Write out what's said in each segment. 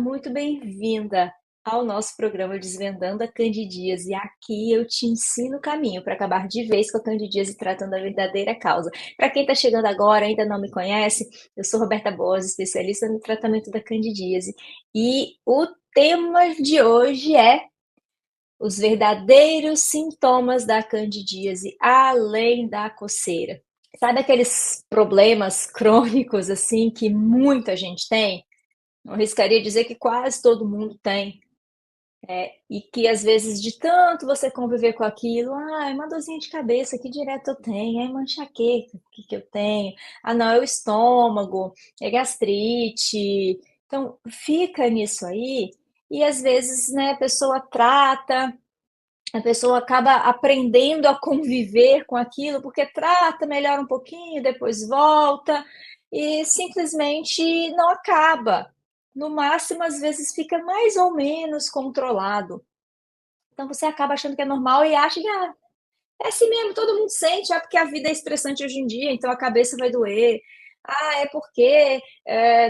Muito bem-vinda ao nosso programa Desvendando a Candidíase. E aqui eu te ensino o caminho para acabar de vez com a candidíase tratando a verdadeira causa. Para quem está chegando agora, ainda não me conhece, eu sou Roberta Boas, especialista no tratamento da candidíase. E o tema de hoje é os verdadeiros sintomas da candidíase, além da coceira. Sabe aqueles problemas crônicos assim que muita gente tem? Eu arriscaria dizer que quase todo mundo tem. E que às vezes, de tanto você conviver com aquilo, é uma dorzinha de cabeça que direto eu tenho, é uma enxaqueca que eu tenho, não, é o estômago, é gastrite. Então, fica nisso aí, e às vezes, né, a pessoa trata, a pessoa acaba aprendendo a conviver com aquilo, porque trata, melhora um pouquinho, depois volta, e simplesmente não acaba. No máximo, às vezes, fica mais ou menos controlado. Então você acaba achando que é normal e acha que é assim mesmo, todo mundo sente, porque a vida é estressante hoje em dia, então a cabeça vai doer. É porque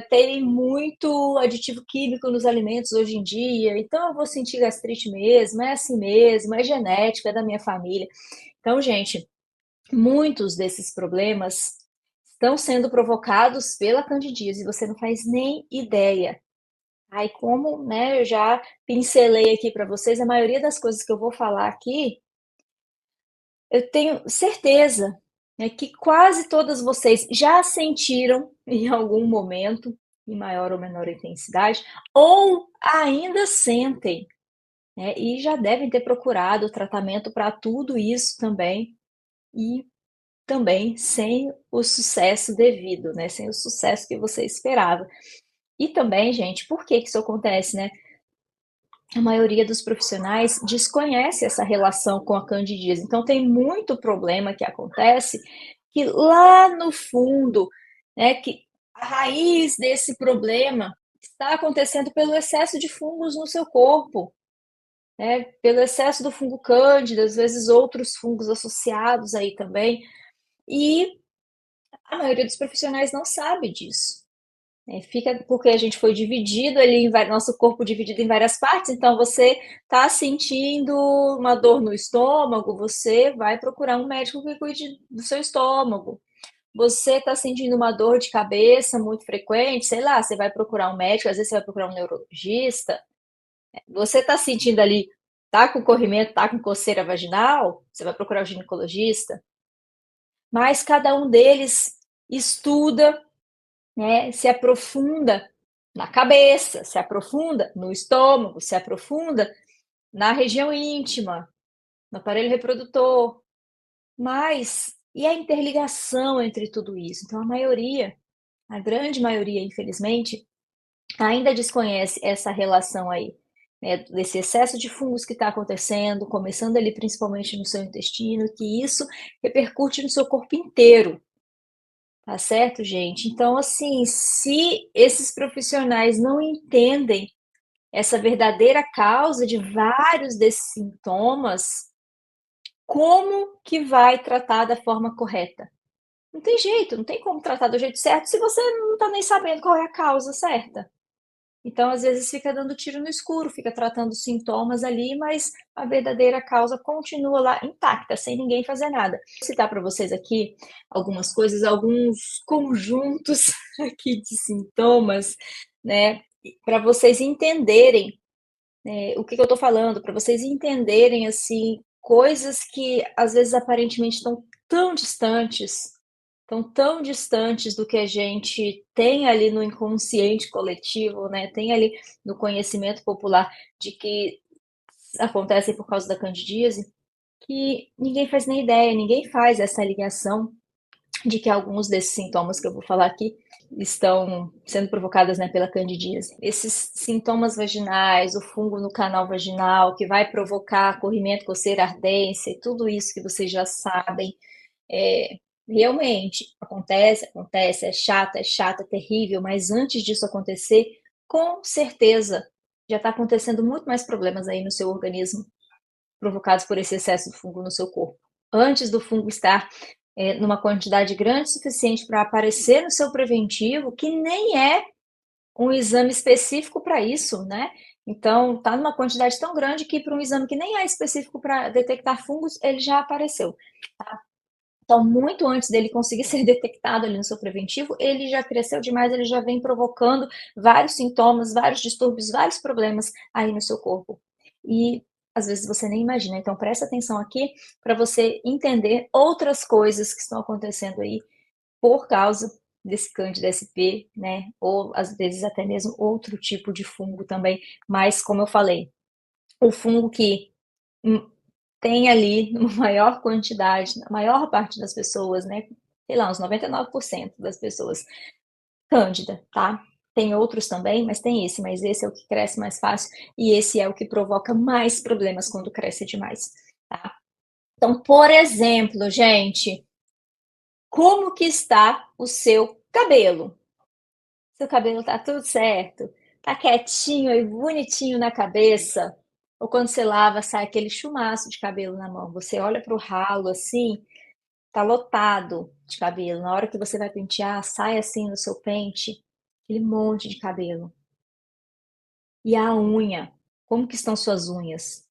tem muito aditivo químico nos alimentos hoje em dia, então eu vou sentir gastrite mesmo, é assim mesmo, é genética, é da minha família. Então, gente, muitos desses problemas estão sendo provocados pela candidíase e você não faz nem ideia. Como, né, eu já pincelei aqui para vocês, a maioria das coisas que eu vou falar aqui, eu tenho certeza, né, que quase todas vocês já sentiram em algum momento, em maior ou menor intensidade, ou ainda sentem, né, e já devem ter procurado tratamento para tudo isso também, e também sem o sucesso devido, né, sem o sucesso que você esperava. E também, gente, por que que isso acontece, né? A maioria dos profissionais desconhece essa relação com a candidíase. Então, tem muito problema que acontece que lá no fundo, né, que a raiz desse problema está acontecendo pelo excesso de fungos no seu corpo, né, pelo excesso do fungo cândida, às vezes outros fungos associados aí também. E a maioria dos profissionais não sabe disso. Fica porque a gente foi dividido ali, nosso corpo dividido em várias partes, então você está sentindo uma dor no estômago, você vai procurar um médico que cuide do seu estômago. Você está sentindo uma dor de cabeça muito frequente, sei lá, você vai procurar um médico, às vezes você vai procurar um neurologista. Você está sentindo ali, tá com corrimento, tá com coceira vaginal, você vai procurar o ginecologista. Mas cada um deles estuda, né, se aprofunda na cabeça, se aprofunda no estômago, se aprofunda na região íntima, no aparelho reprodutor. Mas e a interligação entre tudo isso? Então, a grande maioria, infelizmente, ainda desconhece essa relação aí, né, desse excesso de fungos que está acontecendo, começando ali principalmente no seu intestino, que isso repercute no seu corpo inteiro. Tá certo, gente? Então, assim, se esses profissionais não entendem essa verdadeira causa de vários desses sintomas, como que vai tratar da forma correta? Não tem jeito, não tem como tratar do jeito certo se você não está nem sabendo qual é a causa certa. Então, às vezes, fica dando tiro no escuro, fica tratando sintomas ali, mas a verdadeira causa continua lá intacta, sem ninguém fazer nada. Vou citar para vocês aqui algumas coisas, alguns conjuntos aqui de sintomas, né, para vocês entenderem o que eu estou falando, para vocês entenderem assim coisas que às vezes aparentemente estão tão distantes do que a gente tem ali no inconsciente coletivo, né? Tem ali no conhecimento popular de que acontecem por causa da candidíase, que ninguém faz nem ideia, ninguém faz essa ligação de que alguns desses sintomas que eu vou falar aqui estão sendo provocadas, né, pela candidíase. Esses sintomas vaginais, o fungo no canal vaginal, que vai provocar corrimento, coceira, ardência, e tudo isso que vocês já sabem, é, realmente acontece, é chato, é terrível, mas antes disso acontecer, com certeza já está acontecendo muito mais problemas aí no seu organismo provocados por esse excesso de fungo no seu corpo. Antes do fungo estar numa quantidade grande o suficiente para aparecer no seu preventivo, que nem é um exame específico para isso, né? Então, tá numa quantidade tão grande que para um exame que nem é específico para detectar fungos, ele já apareceu. Tá? Então, muito antes dele conseguir ser detectado ali no seu preventivo, ele já cresceu demais, ele já vem provocando vários sintomas, vários distúrbios, vários problemas aí no seu corpo. E às vezes você nem imagina. Então, presta atenção aqui para você entender outras coisas que estão acontecendo aí por causa desse Candida SP, né? Ou às vezes até mesmo outro tipo de fungo também. Mas, como eu falei, o fungo que tem ali uma maior quantidade, na maior parte das pessoas, né? Sei lá, uns 99% das pessoas, Cândida, tá? Tem outros também, mas tem esse, mas esse é o que cresce mais fácil e esse é o que provoca mais problemas quando cresce demais, tá? Então, por exemplo, gente, como que está o seu cabelo? Seu cabelo tá tudo certo? Tá quietinho e bonitinho na cabeça? Ou quando você lava, sai aquele chumaço de cabelo na mão? Você olha pro ralo assim, tá lotado de cabelo. Na hora que você vai pentear, sai assim no seu pente, aquele monte de cabelo. E a unha? Como que estão suas unhas?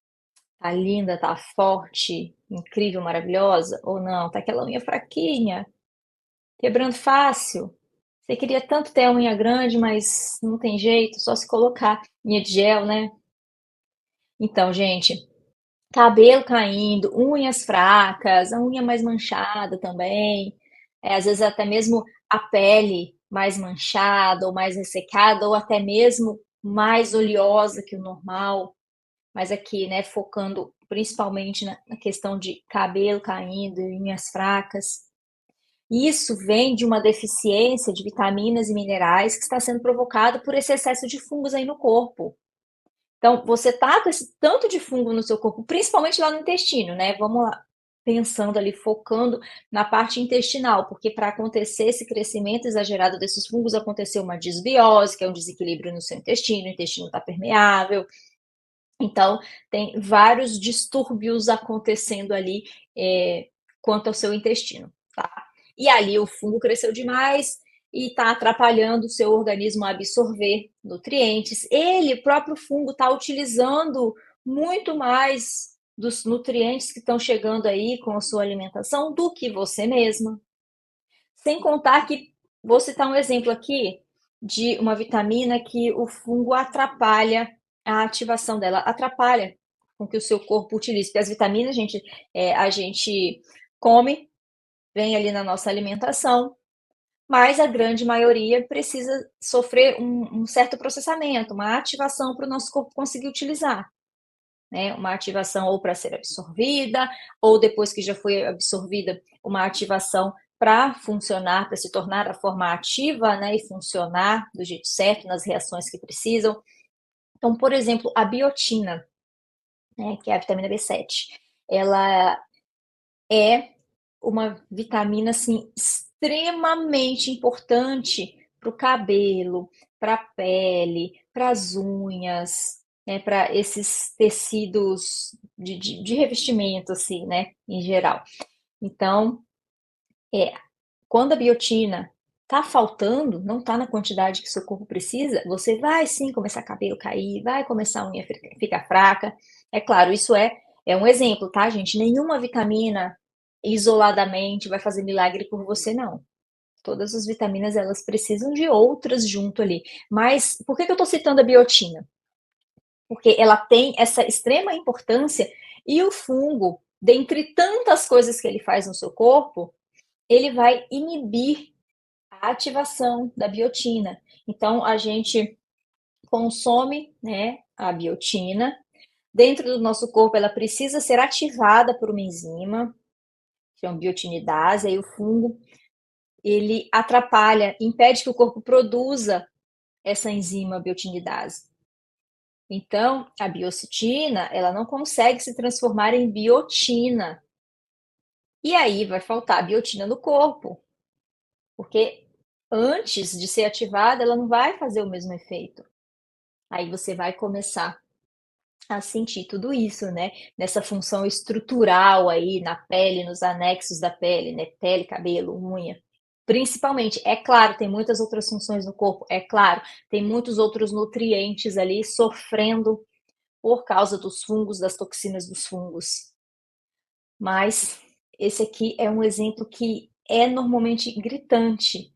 Tá linda, tá forte, incrível, maravilhosa? Ou não? Tá aquela unha fraquinha, quebrando fácil? Você queria tanto ter a unha grande, mas não tem jeito, só se colocar unha de gel, né? Então, gente, cabelo caindo, unhas fracas, a unha mais manchada também, às vezes até mesmo a pele mais manchada ou mais ressecada, ou até mesmo mais oleosa que o normal. Mas aqui, né, focando principalmente na questão de cabelo caindo e unhas fracas. Isso vem de uma deficiência de vitaminas e minerais que está sendo provocado por esse excesso de fungos aí no corpo. Então, você tá com esse tanto de fungo no seu corpo, principalmente lá no intestino, né? Vamos lá, pensando ali, focando na parte intestinal, porque para acontecer esse crescimento exagerado desses fungos, aconteceu uma desbiose, que é um desequilíbrio no seu intestino, o intestino está permeável. Então, tem vários distúrbios acontecendo ali quanto ao seu intestino, tá? E ali o fungo cresceu demais e está atrapalhando o seu organismo a absorver nutrientes. Ele, o próprio fungo, está utilizando muito mais dos nutrientes que estão chegando aí com a sua alimentação do que você mesma. Sem contar que, vou citar um exemplo aqui de uma vitamina que o fungo atrapalha a ativação dela, atrapalha com que o seu corpo utilize. Porque as vitaminas, gente, a gente come, vem ali na nossa alimentação, mas a grande maioria precisa sofrer um certo processamento, uma ativação para o nosso corpo conseguir utilizar. Né? Uma ativação ou para ser absorvida, ou depois que já foi absorvida, uma ativação para funcionar, para se tornar a forma ativa, né, e funcionar do jeito certo nas reações que precisam. Então, por exemplo, a biotina, né, que é a vitamina B7, ela é uma vitamina assim extremamente importante para o cabelo, para a pele, para as unhas, né, para esses tecidos de revestimento, assim, né, em geral. Então, é, quando a biotina tá faltando, não tá na quantidade que seu corpo precisa, você vai sim começar cabelo cair, vai começar a unha ficar fraca. É claro, isso é um exemplo, tá, gente? Nenhuma vitamina isoladamente vai fazer milagre por você, não. Todas as vitaminas, elas precisam de outras junto ali. Mas por que eu tô citando a biotina? Porque ela tem essa extrema importância e o fungo, dentre tantas coisas que ele faz no seu corpo, ele vai inibir a ativação da biotina. Então, a gente consome, né, a biotina. Dentro do nosso corpo, ela precisa ser ativada por uma enzima, que é uma biotinidase, aí o fungo, ele atrapalha, impede que o corpo produza essa enzima biotinidase. Então, a biocitina, ela não consegue se transformar em biotina. E aí vai faltar biotina no corpo, porque antes de ser ativada, ela não vai fazer o mesmo efeito. Aí você vai começar a sentir tudo isso, né? Nessa função estrutural aí na pele, nos anexos da pele, né? Pele, cabelo, unha. Principalmente, é claro, tem muitas outras funções no corpo, é claro, tem muitos outros nutrientes ali sofrendo por causa dos fungos, das toxinas dos fungos. Mas esse aqui é um exemplo que é normalmente gritante.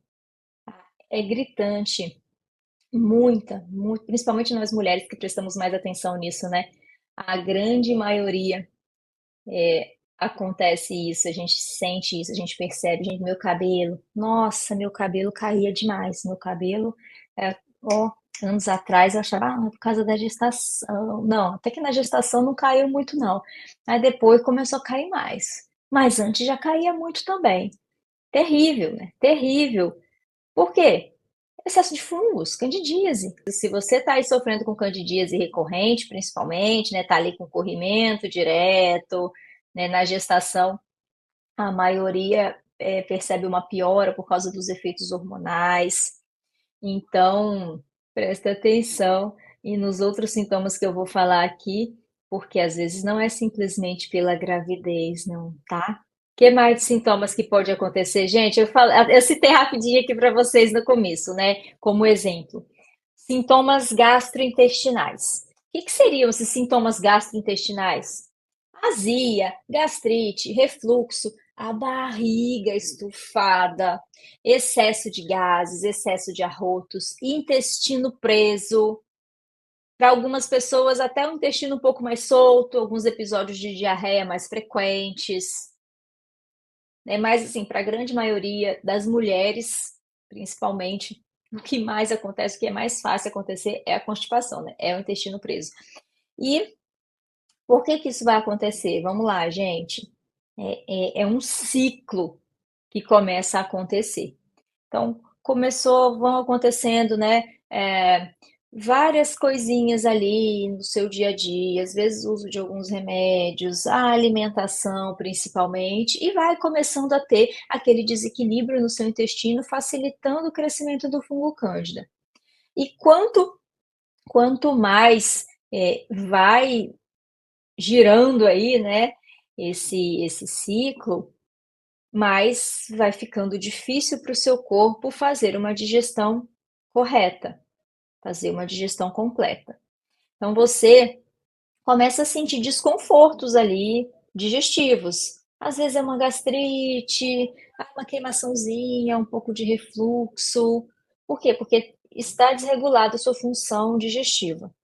É gritante. Muita, muito, principalmente nós mulheres que prestamos mais atenção nisso, né? A grande maioria acontece isso, a gente sente isso, a gente percebe, gente, meu cabelo, nossa, meu cabelo caía demais, meu cabelo, ó, anos atrás eu achava, por causa da gestação, não, até que na gestação não caiu muito não, aí depois começou a cair mais, mas antes já caía muito também, terrível, né, terrível, por quê? Excesso de fungos, candidíase. Se você está aí sofrendo com candidíase recorrente, principalmente, né, tá ali com corrimento direto, né, na gestação, a maioria percebe uma piora por causa dos efeitos hormonais. Então, presta atenção e nos outros sintomas que eu vou falar aqui, porque às vezes não é simplesmente pela gravidez, não, tá? Que mais de sintomas que pode acontecer? Gente, eu citei rapidinho aqui para vocês no começo, né? Como exemplo, sintomas gastrointestinais. O que seriam esses sintomas gastrointestinais? Azia, gastrite, refluxo, a barriga estufada, excesso de gases, excesso de arrotos, intestino preso. Para algumas pessoas, até o intestino um pouco mais solto, alguns episódios de diarreia mais frequentes, né? Mas, assim, para a grande maioria das mulheres, principalmente, o que mais acontece, o que é mais fácil acontecer é a constipação, né? É o intestino preso. E por que que isso vai acontecer? Vamos lá, gente. É um ciclo que começa a acontecer. Então, vão acontecendo, né? é, Várias coisinhas ali no seu dia a dia, às vezes o uso de alguns remédios, a alimentação principalmente, e vai começando a ter aquele desequilíbrio no seu intestino, facilitando o crescimento do fungo cândida. E quanto mais vai girando aí, né, esse ciclo, mais vai ficando difícil para o seu corpo fazer uma digestão correta, fazer uma digestão completa. Então você começa a sentir desconfortos ali digestivos. Às vezes é uma gastrite, uma queimaçãozinha, um pouco de refluxo. Por quê? Porque está desregulada a sua função digestiva.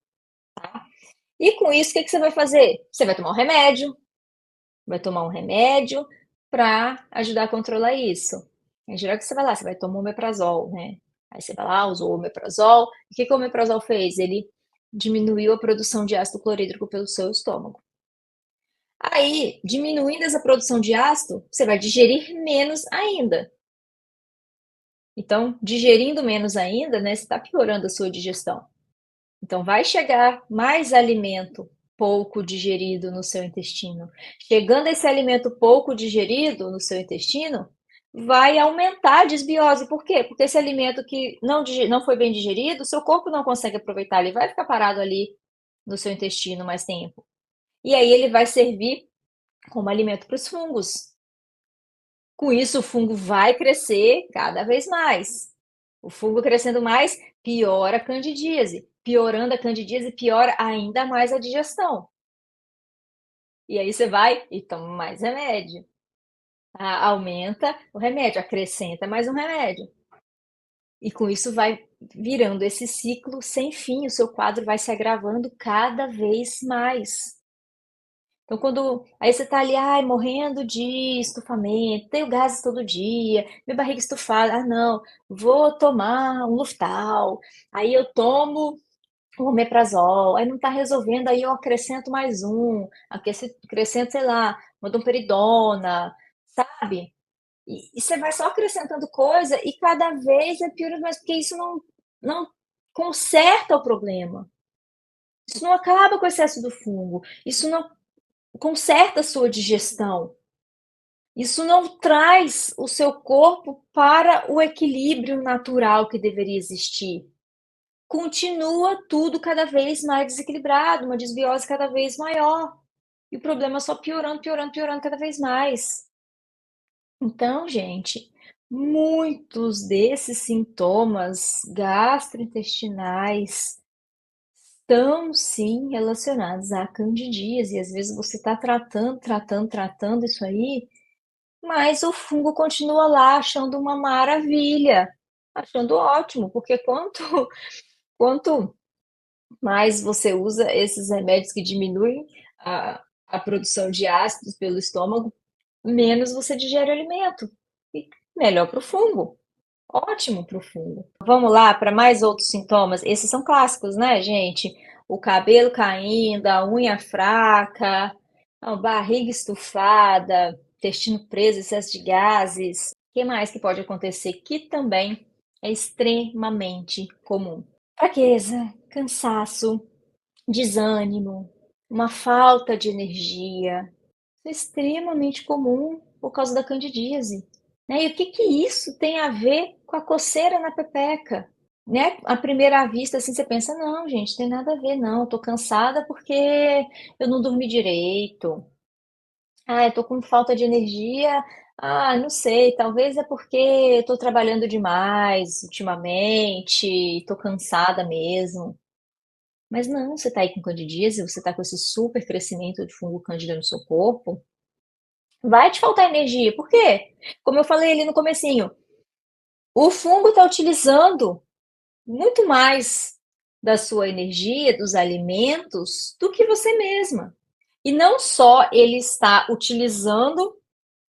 E com isso, o que que você vai fazer? Você vai tomar um remédio para ajudar a controlar isso. Em geral, que você vai lá, você vai tomar o omeprazol, né? Aí você vai lá, usou o omeprazol. O que que o omeprazol fez? Ele diminuiu a produção de ácido clorídrico pelo seu estômago. Aí, diminuindo essa produção de ácido, você vai digerir menos ainda. Então, digerindo menos ainda, né, você está piorando a sua digestão. Então, vai chegar mais alimento pouco digerido no seu intestino. Chegando esse alimento pouco digerido no seu intestino, vai aumentar a desbiose. Por quê? Porque esse alimento que não foi bem digerido, o seu corpo não consegue aproveitar, ele vai ficar parado ali no seu intestino mais tempo. E aí ele vai servir como alimento para os fungos. Com isso, o fungo vai crescer cada vez mais. O fungo crescendo mais, piora a candidíase. Piorando a candidíase, piora ainda mais a digestão. E aí você vai e toma mais remédio. Aumenta o remédio, acrescenta mais um remédio. E com isso vai virando esse ciclo sem fim, o seu quadro vai se agravando cada vez mais. Então, quando aí você tá ali, ai, morrendo de estufamento, tenho gases todo dia, minha barriga estufada, não, vou tomar um Luftal. Aí eu tomo um omeprazol, aí não tá resolvendo, aí eu acrescento mais um, acrescento, sei lá, uma domperidona, sabe? E você vai só acrescentando coisa e cada vez é piorando mais, porque isso não conserta o problema. Isso não acaba com o excesso do fungo. Isso não conserta a sua digestão. Isso não traz o seu corpo para o equilíbrio natural que deveria existir. Continua tudo cada vez mais desequilibrado, uma desbiose cada vez maior. E o problema só piorando, piorando, piorando cada vez mais. Então, gente, Muitos desses sintomas gastrointestinais estão sim relacionados à candidíase, e às vezes você está tratando isso aí, mas o fungo continua lá achando uma maravilha, achando ótimo, porque quanto mais você usa esses remédios que diminuem a produção de ácidos pelo estômago, menos você digere o alimento. E melhor para o fungo. Ótimo para o fungo. Vamos lá para mais outros sintomas. Esses são clássicos, né, gente? O cabelo caindo, a unha fraca, a barriga estufada, intestino preso, excesso de gases. O que mais que pode acontecer? Que também é extremamente comum. Fraqueza, cansaço, desânimo, uma falta de energia. Isso é extremamente comum por causa da candidíase, né? E o que que isso tem a ver com a coceira na pepeca, né? À primeira vista, assim, você pensa, não, gente, tem nada a ver, não. Eu tô cansada porque eu não dormi direito. Ah, eu tô com falta de energia. Ah, não sei, talvez é porque eu tô trabalhando demais ultimamente, tô cansada mesmo. Mas não, você tá aí com candidíase, você tá com esse super crescimento de fungo cândida no seu corpo, vai te faltar energia. Por quê? Como eu falei ali no comecinho, o fungo está utilizando muito mais da sua energia, dos alimentos, do que você mesma. E não só ele está utilizando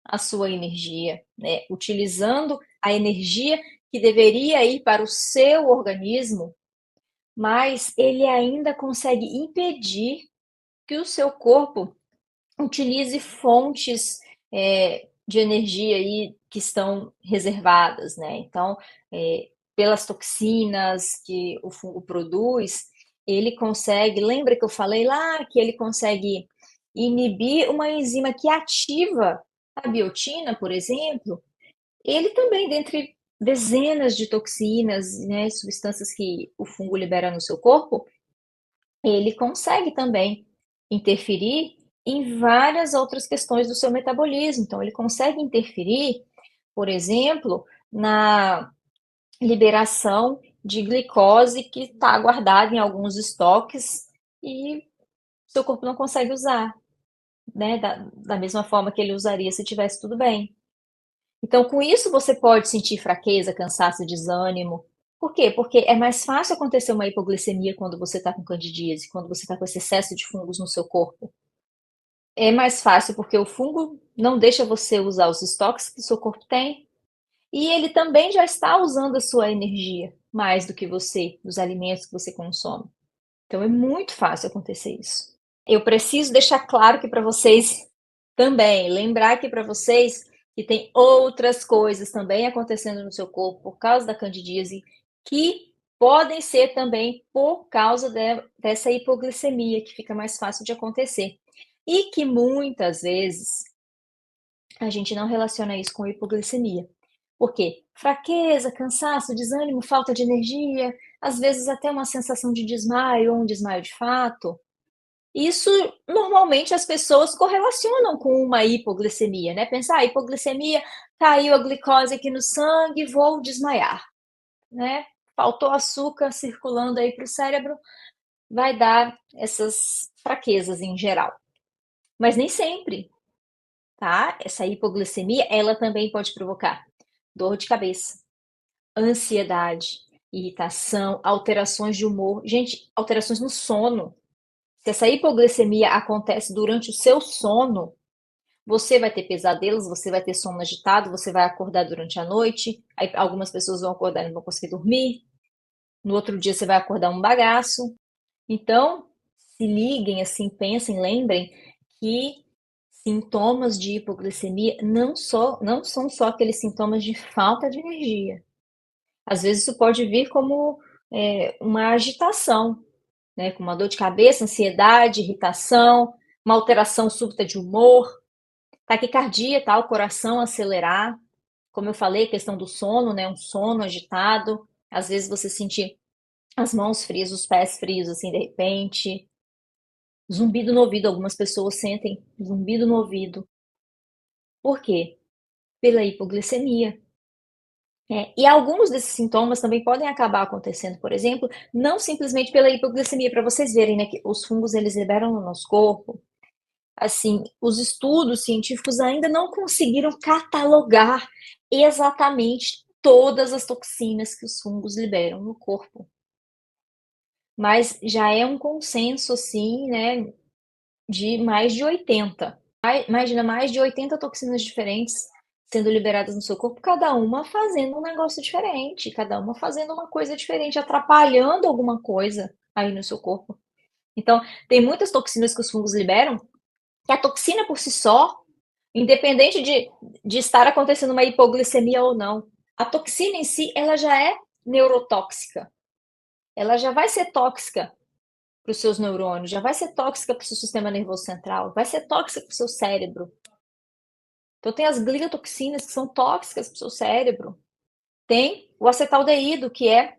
a sua energia, né? Utilizando a energia que deveria ir para o seu organismo, mas ele ainda consegue impedir que o seu corpo utilize fontes de energia aí que estão reservadas, né? Então, pelas toxinas que o fungo produz, ele consegue. Lembra que eu falei lá que ele consegue inibir uma enzima que ativa a biotina, por exemplo? Ele também, dentre dezenas de toxinas, né, substâncias que o fungo libera no seu corpo, ele consegue também interferir em várias outras questões do seu metabolismo. Então, ele consegue interferir, por exemplo, na liberação de glicose que está guardada em alguns estoques e seu corpo não consegue usar, né? Da mesma forma que ele usaria se tivesse tudo bem. Então, com isso, você pode sentir fraqueza, cansaço, desânimo. Por quê? Porque é mais fácil acontecer uma hipoglicemia quando você está com candidíase, quando você está com esse excesso de fungos no seu corpo. É mais fácil porque o fungo não deixa você usar os estoques que o seu corpo tem e ele também já está usando a sua energia mais do que você, dos alimentos que você consome. Então é muito fácil acontecer isso. Eu preciso deixar claro que para vocês também, lembrar aqui para vocês que tem outras coisas também acontecendo no seu corpo por causa da candidíase que podem ser também por causa dessa hipoglicemia que fica mais fácil de acontecer e que muitas vezes a gente não relaciona isso com hipoglicemia. Por quê? Fraqueza, cansaço, desânimo, falta de energia, às vezes até uma sensação de desmaio ou um desmaio de fato. Isso normalmente as pessoas correlacionam com uma hipoglicemia, né? Pensar, hipoglicemia, caiu a glicose aqui no sangue, vou desmaiar, né? Faltou açúcar circulando aí para o cérebro, vai dar essas fraquezas em geral. Mas nem sempre, tá? Essa hipoglicemia, ela também pode provocar dor de cabeça, ansiedade, irritação, alterações de humor. Gente, alterações no sono. Se essa hipoglicemia acontece durante o seu sono, você vai ter pesadelos, você vai ter sono agitado, você vai acordar durante a noite. Aí algumas pessoas vão acordar e não vão conseguir dormir. No outro dia você vai acordar um bagaço. Então, se liguem assim, pensem, lembrem que sintomas de hipoglicemia não são só aqueles sintomas de falta de energia. Às vezes isso pode vir como uma agitação, né? Com uma dor de cabeça, ansiedade, irritação, uma alteração súbita de humor, taquicardia, tá? O coração acelerar. Como eu falei, questão do sono, né? Um sono agitado. Às vezes você sentir as mãos frias, os pés frios, assim, de repente. Zumbido no ouvido, algumas pessoas sentem zumbido no ouvido. Por quê? Pela hipoglicemia. E alguns desses sintomas também podem acabar acontecendo, por exemplo, não simplesmente pela hipoglicemia, para vocês verem, né, que os fungos eles liberam no nosso corpo. Assim, os estudos científicos ainda não conseguiram catalogar exatamente todas as toxinas que os fungos liberam no corpo. Mas já é um consenso, assim, né, de mais de 80. Imagina, mais de 80 toxinas diferentes sendo liberadas no seu corpo, cada uma fazendo um negócio diferente, cada uma fazendo uma coisa diferente, atrapalhando alguma coisa aí no seu corpo. Então, tem muitas toxinas que os fungos liberam, que a toxina por si só, independente de estar acontecendo uma hipoglicemia ou não, a toxina em si, ela já é neurotóxica. Ela já vai ser tóxica para os seus neurônios, já vai ser tóxica para o seu sistema nervoso central, vai ser tóxica para o seu cérebro. Então tem as glicotoxinas que são tóxicas para o seu cérebro. Tem o acetaldeído, que é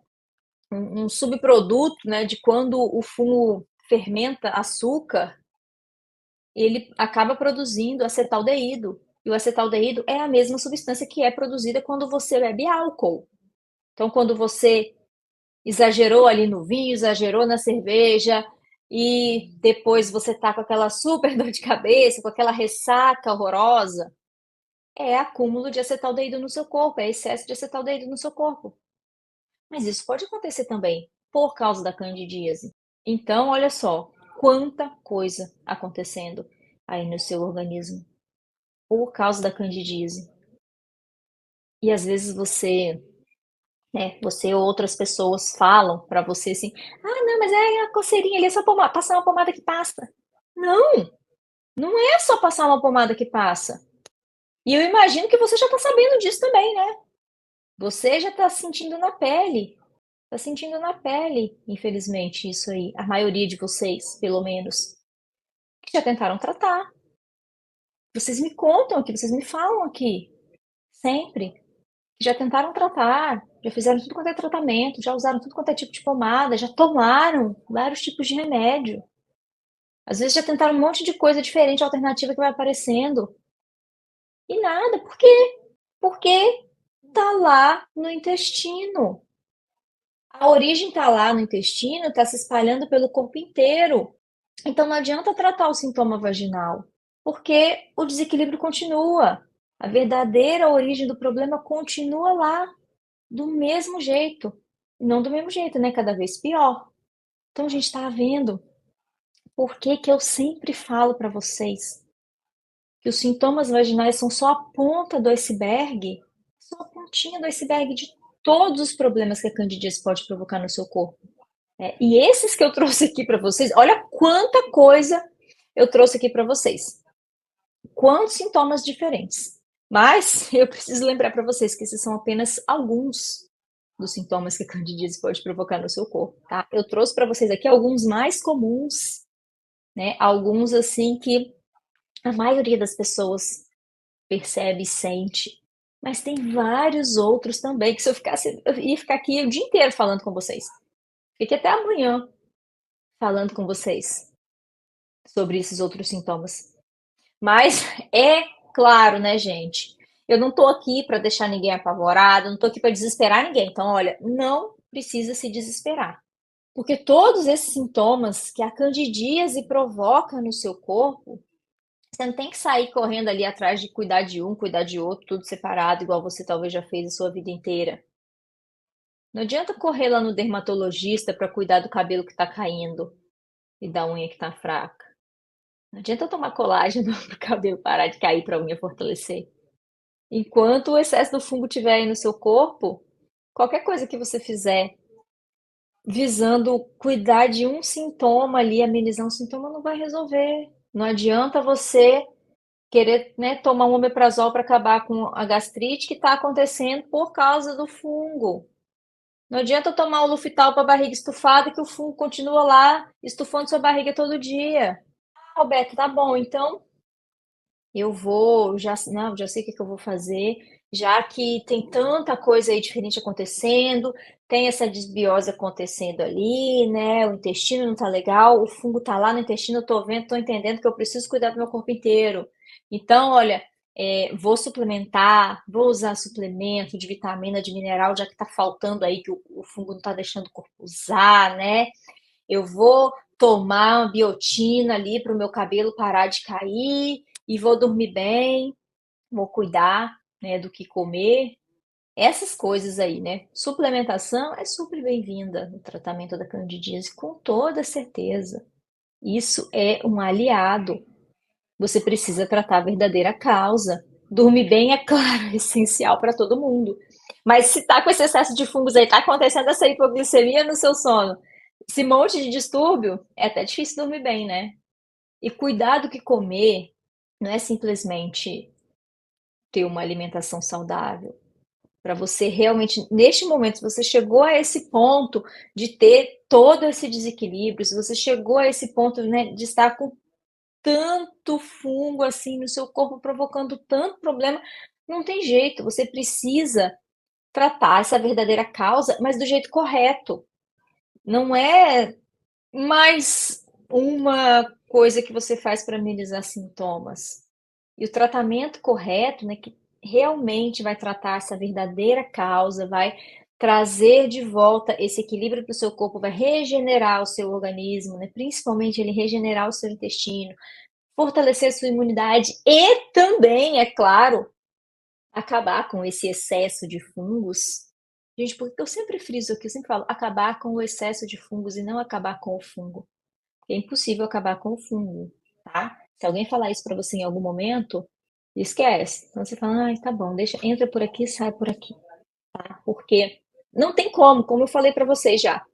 um subproduto, né, de quando o fungo fermenta açúcar, ele acaba produzindo acetaldeído. E o acetaldeído é a mesma substância que é produzida quando você bebe álcool. Então, quando você exagerou ali no vinho, exagerou na cerveja, e depois você tá com aquela super dor de cabeça, com aquela ressaca horrorosa, é acúmulo de acetaldeído no seu corpo, é excesso de acetaldeído no seu corpo. Mas isso pode acontecer também por causa da candidíase. Então, olha só, quanta coisa acontecendo aí no seu organismo por causa da candidíase. E às vezes você ou outras pessoas falam pra você assim: "Ah, não, mas é a coceirinha ali, é só passar uma pomada que passa". Não, não é só passar uma pomada que passa. E eu imagino que você já tá sabendo disso também, né? Você já tá sentindo na pele. Tá sentindo na pele, infelizmente, isso aí. A maioria de vocês, pelo menos, que já tentaram tratar. Vocês me contam aqui, vocês me falam aqui, sempre. Que já tentaram tratar, já fizeram tudo quanto é tratamento, já usaram tudo quanto é tipo de pomada, já tomaram vários tipos de remédio. Às vezes já tentaram um monte de coisa diferente, alternativa que vai aparecendo. E nada, por quê? Porque tá lá no intestino. A origem tá lá no intestino, tá se espalhando pelo corpo inteiro. Então não adianta tratar o sintoma vaginal, porque o desequilíbrio continua. A verdadeira origem do problema continua lá, do mesmo jeito. Não do mesmo jeito, né? Cada vez pior. Então a gente está vendo por que que eu sempre falo para vocês que os sintomas vaginais são só a ponta do iceberg, só a pontinha do iceberg de todos os problemas que a candidíase pode provocar no seu corpo. E esses que eu trouxe aqui para vocês, olha quanta coisa eu trouxe aqui para vocês. Quantos sintomas diferentes. Mas eu preciso lembrar para vocês que esses são apenas alguns dos sintomas que a candidíase pode provocar no seu corpo, tá? Eu trouxe para vocês aqui alguns mais comuns, né? Alguns assim que a maioria das pessoas percebe e sente. Mas tem vários outros também que se eu ficasse, eu ia ficar aqui o dia inteiro falando com vocês. Fiquei até amanhã falando com vocês sobre esses outros sintomas. Mas é claro, né, gente? Eu não tô aqui para deixar ninguém apavorado, não tô aqui para desesperar ninguém. Então, olha, não precisa se desesperar. Porque todos esses sintomas que a candidíase provoca no seu corpo, você não tem que sair correndo ali atrás de cuidar de um, cuidar de outro, tudo separado, igual você talvez já fez a sua vida inteira. Não adianta correr lá no dermatologista para cuidar do cabelo que tá caindo e da unha que tá fraca. Não adianta tomar colágeno para o cabelo parar de cair para a unha fortalecer. Enquanto o excesso do fungo estiver aí no seu corpo, qualquer coisa que você fizer visando cuidar de um sintoma ali, amenizar um sintoma, não vai resolver. Não adianta você querer, né, tomar um omeprazol para acabar com a gastrite que está acontecendo por causa do fungo. Não adianta tomar o Lufital para barriga estufada que o fungo continua lá estufando sua barriga todo dia. Ah, Roberto, tá bom, então eu vou, já, não, já sei o que que eu vou fazer, já que tem tanta coisa aí diferente acontecendo, tem essa desbiose acontecendo ali, né? O intestino não tá legal, o fungo tá lá no intestino, eu tô vendo, tô entendendo que eu preciso cuidar do meu corpo inteiro. Então, olha, vou suplementar, vou usar suplemento de vitamina, de mineral, já que está faltando aí, que o fungo não está deixando o corpo usar, né? Eu vou tomar uma biotina ali para o meu cabelo parar de cair e vou dormir bem, vou cuidar, né, do que comer. Essas coisas aí, né? Suplementação é super bem-vinda no tratamento da candidíase, com toda certeza. Isso é um aliado. Você precisa tratar a verdadeira causa. Dormir bem é claro, é essencial para todo mundo. Mas se tá com esse excesso de fungos aí, tá acontecendo essa hipoglicemia no seu sono, esse monte de distúrbio, é até difícil dormir bem, né? E cuidar do que comer não é simplesmente ter uma alimentação saudável. Para você realmente, neste momento, se você chegou a esse ponto de ter todo esse desequilíbrio, se você chegou a esse ponto, né, de estar com tanto fungo assim no seu corpo, provocando tanto problema, não tem jeito, você precisa tratar essa verdadeira causa, mas do jeito correto. Não é mais uma coisa que você faz para amenizar sintomas. E o tratamento correto, né, que realmente vai tratar essa verdadeira causa, vai trazer de volta esse equilíbrio para o seu corpo, vai regenerar o seu organismo, né? Principalmente ele regenerar o seu intestino, fortalecer a sua imunidade e também, é claro, acabar com esse excesso de fungos. Gente, porque eu sempre friso aqui, eu sempre falo acabar com o excesso de fungos e não acabar com o fungo. É impossível acabar com o fungo, tá? Se alguém falar isso pra você em algum momento, esquece. Então você fala, ai, tá bom, deixa, entra por aqui, sai por aqui, tá? Porque não tem como eu falei pra vocês já.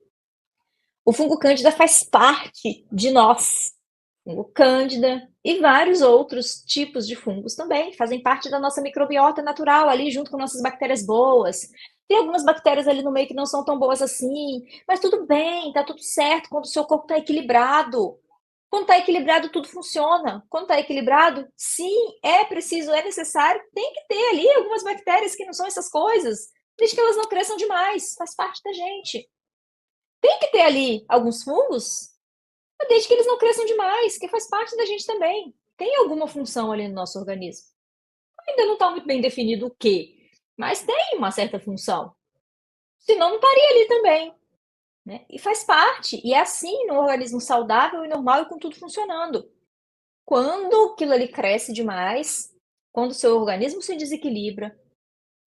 O fungo cândida faz parte de nós. Fungo cândida e vários outros tipos de fungos também fazem parte da nossa microbiota natural ali junto com nossas bactérias boas. Tem algumas bactérias ali no meio que não são tão boas assim, mas tudo bem, tá tudo certo quando o seu corpo está equilibrado. Quando está equilibrado, tudo funciona. Quando está equilibrado, sim, é preciso, é necessário, tem que ter ali algumas bactérias que não são essas coisas, desde que elas não cresçam demais, faz parte da gente. Tem que ter ali alguns fungos, desde que eles não cresçam demais, que faz parte da gente também. Tem alguma função ali no nosso organismo. Ainda não está muito bem definido o quê, mas tem uma certa função. Senão não estaria ali também. Né? E faz parte. E é assim no organismo saudável e normal e com tudo funcionando. Quando aquilo ali cresce demais, quando o seu organismo se desequilibra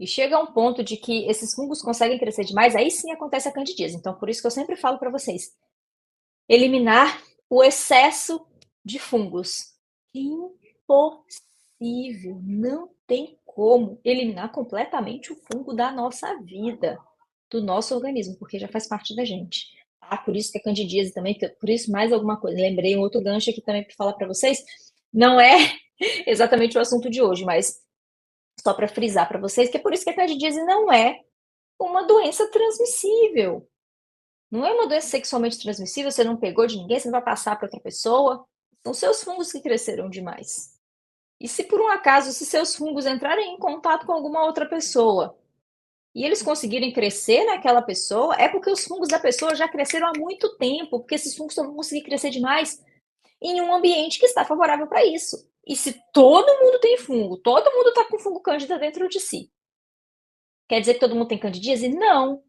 e chega a um ponto de que esses fungos conseguem crescer demais, aí sim acontece a candidíase. Então, por isso que eu sempre falo para vocês, eliminar o excesso de fungos. Impossível, não tem como eliminar completamente o fungo da nossa vida, do nosso organismo, porque já faz parte da gente. Tá? Por isso que a candidíase também, por isso mais alguma coisa. Lembrei um outro gancho aqui também para falar para vocês. Não é exatamente o assunto de hoje, mas só para frisar para vocês que é por isso que a candidíase não é uma doença transmissível. Não é uma doença sexualmente transmissível, você não pegou de ninguém, você não vai passar para outra pessoa. São seus fungos que cresceram demais. E se por um acaso, se seus fungos entrarem em contato com alguma outra pessoa e eles conseguirem crescer naquela pessoa, é porque os fungos da pessoa já cresceram há muito tempo, porque esses fungos só vão conseguir crescer demais em um ambiente que está favorável para isso. E se todo mundo tem fungo, todo mundo está com fungo cândida dentro de si, quer dizer que todo mundo tem candidíase? Não.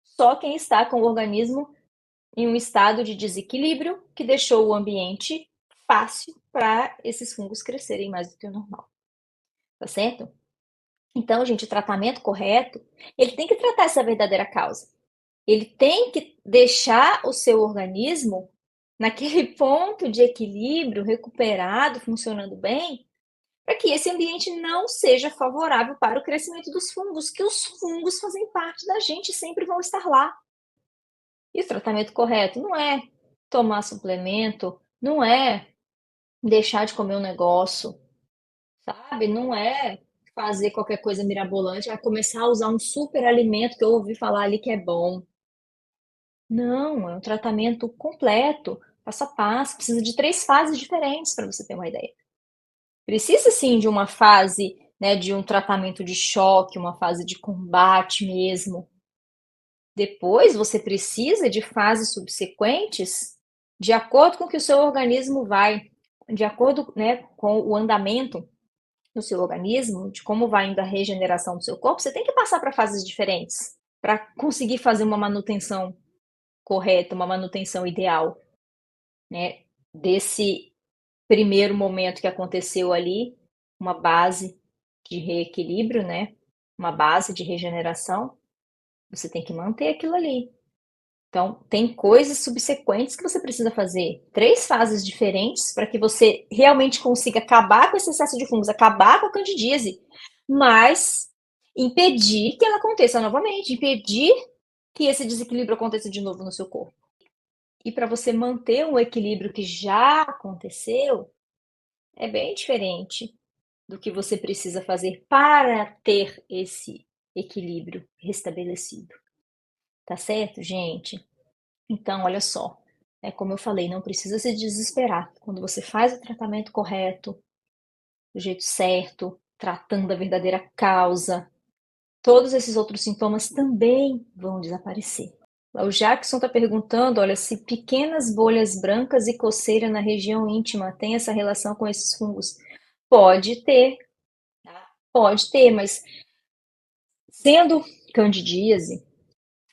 Só quem está com o organismo em um estado de desequilíbrio que deixou o ambiente fácil para esses fungos crescerem mais do que o normal, tá certo? Então, gente, o tratamento correto, ele tem que tratar essa verdadeira causa. Ele tem que deixar o seu organismo naquele ponto de equilíbrio, recuperado, funcionando bem, para que esse ambiente não seja favorável para o crescimento dos fungos, que os fungos fazem parte da gente e sempre vão estar lá. E o tratamento correto não é tomar suplemento, não é deixar de comer um negócio, sabe? Não é fazer qualquer coisa mirabolante, é começar a usar um super alimento que eu ouvi falar ali que é bom. Não, é um tratamento completo, passo a passo, precisa de 3 fases diferentes para você ter uma ideia. Precisa sim de uma fase, né, de um tratamento de choque, uma fase de combate mesmo. Depois você precisa de fases subsequentes, de acordo com que o seu organismo vai, de acordo, né, com o andamento no seu organismo, de como vai indo a regeneração do seu corpo, você tem que passar para fases diferentes para conseguir fazer uma manutenção correta, uma manutenção ideal, né? Desse primeiro momento que aconteceu ali, uma base de reequilíbrio, né? Uma base de regeneração, você tem que manter aquilo ali. Então, tem coisas subsequentes que você precisa fazer. 3 fases diferentes para que você realmente consiga acabar com esse excesso de fungos, acabar com a candidíase, mas impedir que ela aconteça novamente, impedir que esse desequilíbrio aconteça de novo no seu corpo. E para você manter um equilíbrio que já aconteceu, é bem diferente do que você precisa fazer para ter esse equilíbrio restabelecido. Tá certo, gente? Então, olha só, é como eu falei, não precisa se desesperar. Quando você faz o tratamento correto, do jeito certo, tratando a verdadeira causa, todos esses outros sintomas também vão desaparecer. O Jackson está perguntando, olha, se pequenas bolhas brancas e coceira na região íntima têm essa relação com esses fungos. Pode ter, tá? Pode ter, mas sendo candidíase,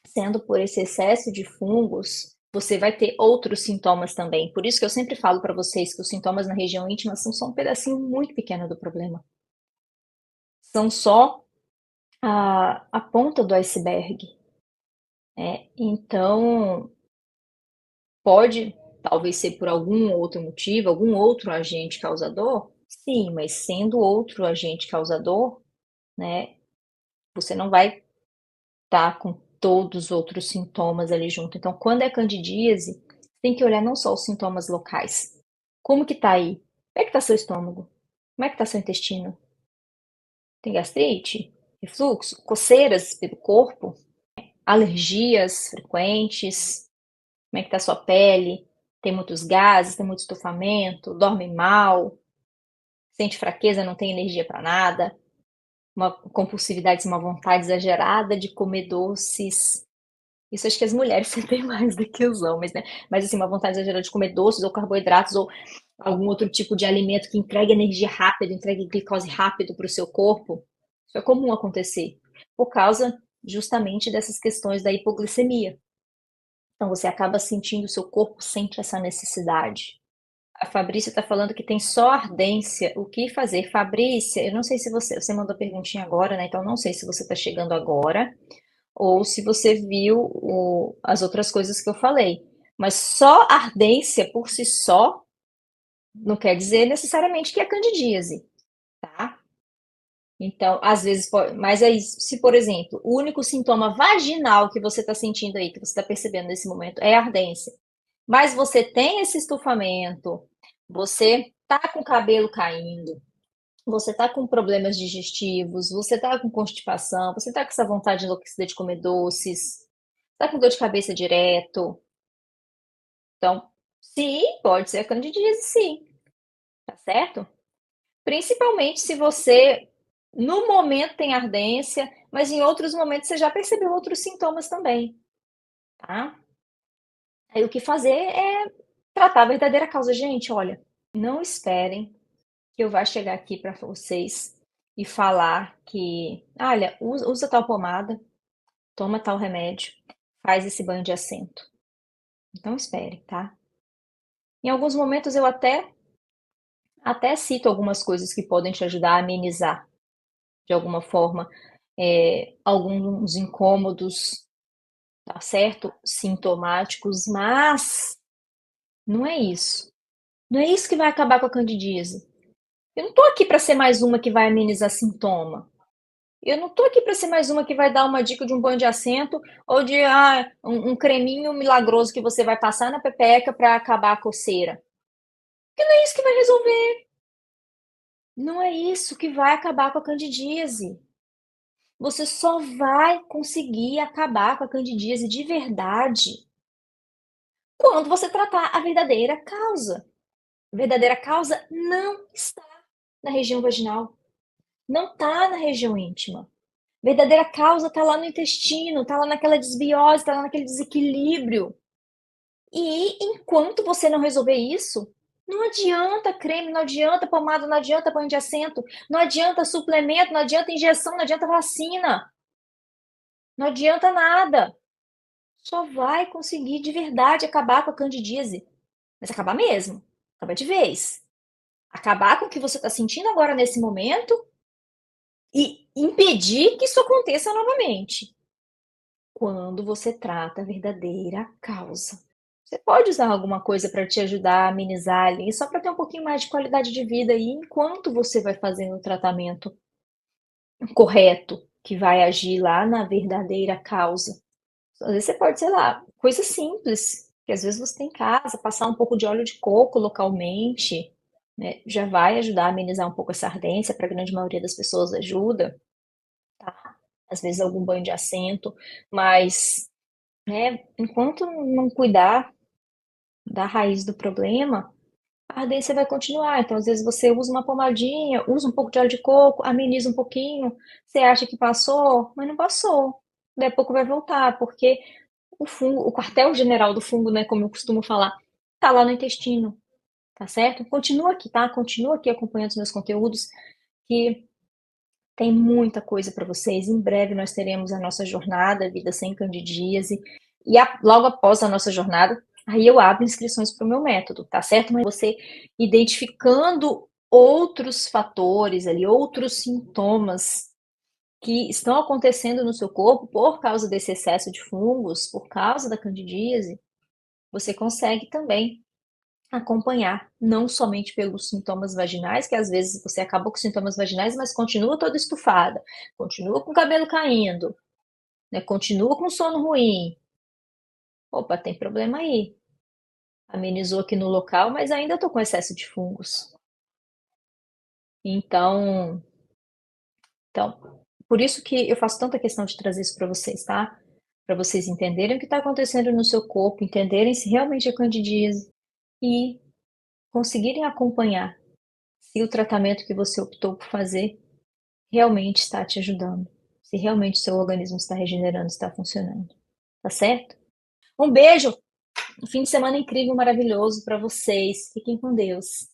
sendo por esse excesso de fungos, você vai ter outros sintomas também. Por isso que eu sempre falo para vocês que os sintomas na região íntima são só um pedacinho muito pequeno do problema. São só a ponta do iceberg. Então, pode talvez ser por algum outro motivo, algum outro agente causador? Sim, mas sendo outro agente causador, né, você não vai estar com todos os outros sintomas ali junto. Então, quando é candidíase, tem que olhar não só os sintomas locais. Como que tá aí? Como é que tá seu estômago? Como é que tá seu intestino? Tem gastrite? Refluxo? Coceiras pelo corpo? Alergias frequentes? Como é que tá sua pele? Tem muitos gases, tem muito estufamento, dorme mal, sente fraqueza, não tem energia para nada, uma compulsividade, uma vontade exagerada de comer doces. Isso acho que as mulheres sentem mais do que os homens, né? Mas assim, uma vontade exagerada de comer doces ou carboidratos ou algum outro tipo de alimento que entregue energia rápido, entregue glicose rápido para o seu corpo. Isso é comum acontecer por causa justamente dessas questões da hipoglicemia. Então você acaba sentindo, o seu corpo sente essa necessidade. A Fabrícia está falando que tem só ardência. O que fazer? Fabrícia, eu não sei se você mandou a perguntinha agora, né? Então não sei se você está chegando agora ou se você viu as outras coisas que eu falei. Mas só ardência por si só não quer dizer necessariamente que é candidíase, tá? Então, às vezes, mas aí, se por exemplo, o único sintoma vaginal que você está sentindo aí, que você está percebendo nesse momento, é ardência, mas você tem esse estufamento, você tá com o cabelo caindo, você tá com problemas digestivos, você tá com constipação, você tá com essa vontade enlouquecida de comer doces, tá com dor de cabeça direto. Então, sim, pode ser a candidíase, sim, tá certo? Principalmente se você, no momento, tem ardência, mas em outros momentos você já percebeu outros sintomas também, tá? Aí o que fazer é tratar a verdadeira causa. Gente, olha, não esperem que eu vá chegar aqui para vocês e falar que, olha, usa tal pomada, toma tal remédio, faz esse banho de assento. Não esperem, tá? Em alguns momentos eu até cito algumas coisas que podem te ajudar a amenizar de alguma forma alguns incômodos, tá certo? Sintomáticos, mas não é isso. Não é isso que vai acabar com a candidíase. Eu não tô aqui para ser mais uma que vai amenizar sintoma. Eu não tô aqui para ser mais uma que vai dar uma dica de um banho de assento ou de um creminho milagroso que você vai passar na pepeca para acabar a coceira. Porque não é isso que vai resolver. Não é isso que vai acabar com a candidíase. Você só vai conseguir acabar com a candidíase de verdade quando você tratar a verdadeira causa. A verdadeira causa não está na região vaginal, não está na região íntima. A verdadeira causa está lá no intestino, está lá naquela desbiose, está lá naquele desequilíbrio. E enquanto você não resolver isso, Não adianta creme, não adianta pomada, não adianta banho de assento, não adianta suplemento, não adianta injeção, não adianta vacina, não adianta nada. Só vai conseguir de verdade acabar com a candidíase, mas acabar mesmo, acabar de vez. Acabar com o que você está sentindo agora nesse momento e impedir que isso aconteça novamente. Quando você trata a verdadeira causa. Você pode usar alguma coisa para te ajudar a amenizar ali, só para ter um pouquinho mais de qualidade de vida aí, enquanto você vai fazendo o tratamento correto, que vai agir lá na verdadeira causa. Às vezes você pode, sei lá, coisa simples, que às vezes você tem em casa, passar um pouco de óleo de coco localmente, né, já vai ajudar a amenizar um pouco essa ardência, para a grande maioria das pessoas ajuda, tá? Às vezes algum banho de assento, mas, né, enquanto não cuidar da raiz do problema, a ardência vai continuar. Então, às vezes você usa uma pomadinha, usa um pouco de óleo de coco, ameniza um pouquinho, você acha que passou, mas não passou. Daí a pouco vai voltar, porque o fungo, o quartel-general do fungo, né, como eu costumo falar, tá lá no intestino, tá certo? Continua aqui, tá? Continua aqui acompanhando os meus conteúdos, que tem muita coisa para vocês. Em breve nós teremos a nossa jornada Vida Sem Candidíase. E logo após a nossa jornada, aí eu abro inscrições para o meu método, tá certo? Mas você identificando outros fatores ali, outros sintomas que estão acontecendo no seu corpo por causa desse excesso de fungos, por causa da candidíase, você consegue também acompanhar, não somente pelos sintomas vaginais, que às vezes você acabou com sintomas vaginais, mas continua toda estufada, continua com o cabelo caindo, né? Continua com sono ruim. Opa, tem problema aí. Amenizou aqui no local, mas ainda estou com excesso de fungos. Então, por isso que eu faço tanta questão de trazer isso para vocês, tá? Para vocês entenderem o que está acontecendo no seu corpo, entenderem se realmente é candidíase e conseguirem acompanhar se o tratamento que você optou por fazer realmente está te ajudando, se realmente seu organismo está regenerando, está funcionando, tá certo? Um beijo, um fim de semana incrível, maravilhoso para vocês. Fiquem com Deus.